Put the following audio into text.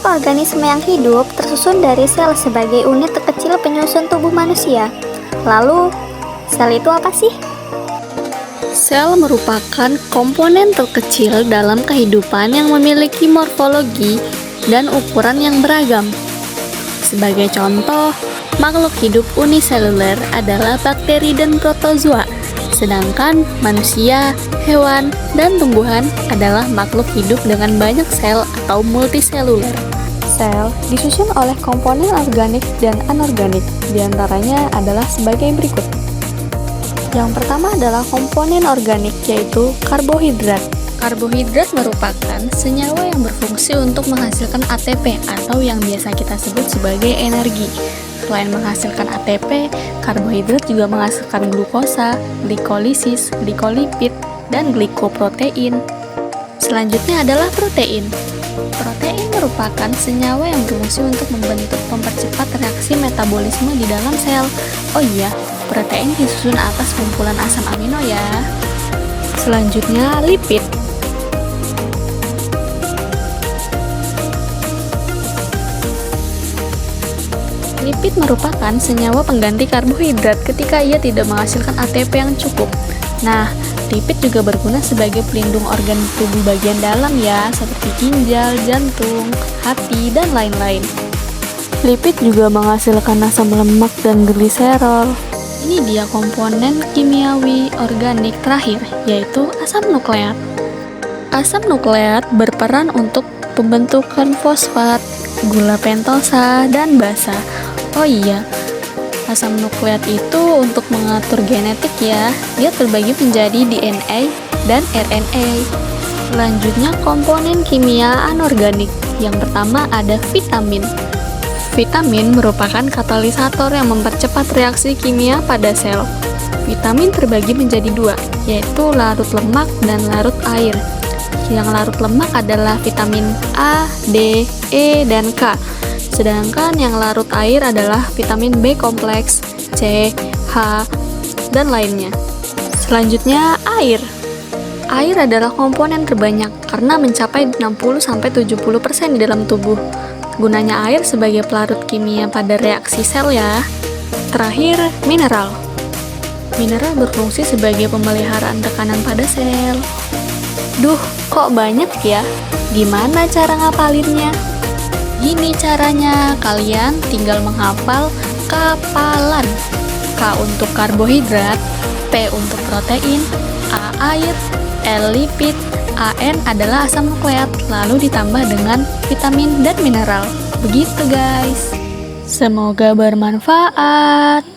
Setiap organisme yang hidup tersusun dari sel sebagai unit terkecil penyusun tubuh manusia. Lalu, sel itu apa sih? Sel merupakan komponen terkecil dalam kehidupan yang memiliki morfologi dan ukuran yang beragam. Sebagai contoh, makhluk hidup uniseluler adalah bakteri dan protozoa, sedangkan manusia, hewan, dan tumbuhan adalah makhluk hidup dengan banyak sel atau multiseluler. Sel disusun oleh komponen organik dan anorganik, diantaranya adalah sebagai berikut. Yang pertama adalah komponen organik, yaitu karbohidrat. Karbohidrat merupakan senyawa yang berfungsi untuk menghasilkan ATP atau yang biasa kita sebut sebagai energi. Selain menghasilkan ATP, karbohidrat juga menghasilkan glukosa, glikolisis, glikolipid, dan glikoprotein. Selanjutnya adalah protein. Protein merupakan senyawa yang berfungsi untuk mempercepat reaksi metabolisme di dalam sel. Oh iya, protein disusun atas kumpulan asam amino ya. Selanjutnya, lipid. Lipid merupakan senyawa pengganti karbohidrat ketika ia tidak menghasilkan ATP yang cukup. Nah, lipid juga berguna sebagai pelindung organ tubuh bagian dalam ya, seperti ginjal, jantung, hati, dan lain-lain. Lipid juga menghasilkan asam lemak dan gliserol. Ini dia komponen kimiawi organik terakhir, yaitu asam nukleat. Asam nukleat berperan untuk pembentukan fosfat, gula pentosa, dan basa. Oh iya, asam nukleat itu untuk mengatur genetik ya. Dia terbagi menjadi DNA dan RNA. Selanjutnya komponen kimia anorganik. Yang pertama ada vitamin. Vitamin merupakan katalisator yang mempercepat reaksi kimia pada sel. Vitamin terbagi menjadi dua, yaitu larut lemak dan larut air. Yang larut lemak adalah vitamin A, D, E, dan K. Sedangkan yang larut air adalah vitamin B kompleks, C, H, dan lainnya. Selanjutnya, air. Air adalah komponen terbanyak karena mencapai 60-70% di dalam tubuh. Gunanya air sebagai pelarut kimia pada reaksi sel ya. Terakhir, mineral. Mineral berfungsi sebagai pemeliharaan tekanan pada sel. Duh, kok banyak ya? Gimana cara ngapalinnya? Gini caranya, kalian tinggal menghafal kapalan. K untuk karbohidrat, P untuk protein, A air, L lipid, AN adalah asam nukleat, lalu ditambah dengan vitamin dan mineral. Begitu guys. Semoga bermanfaat.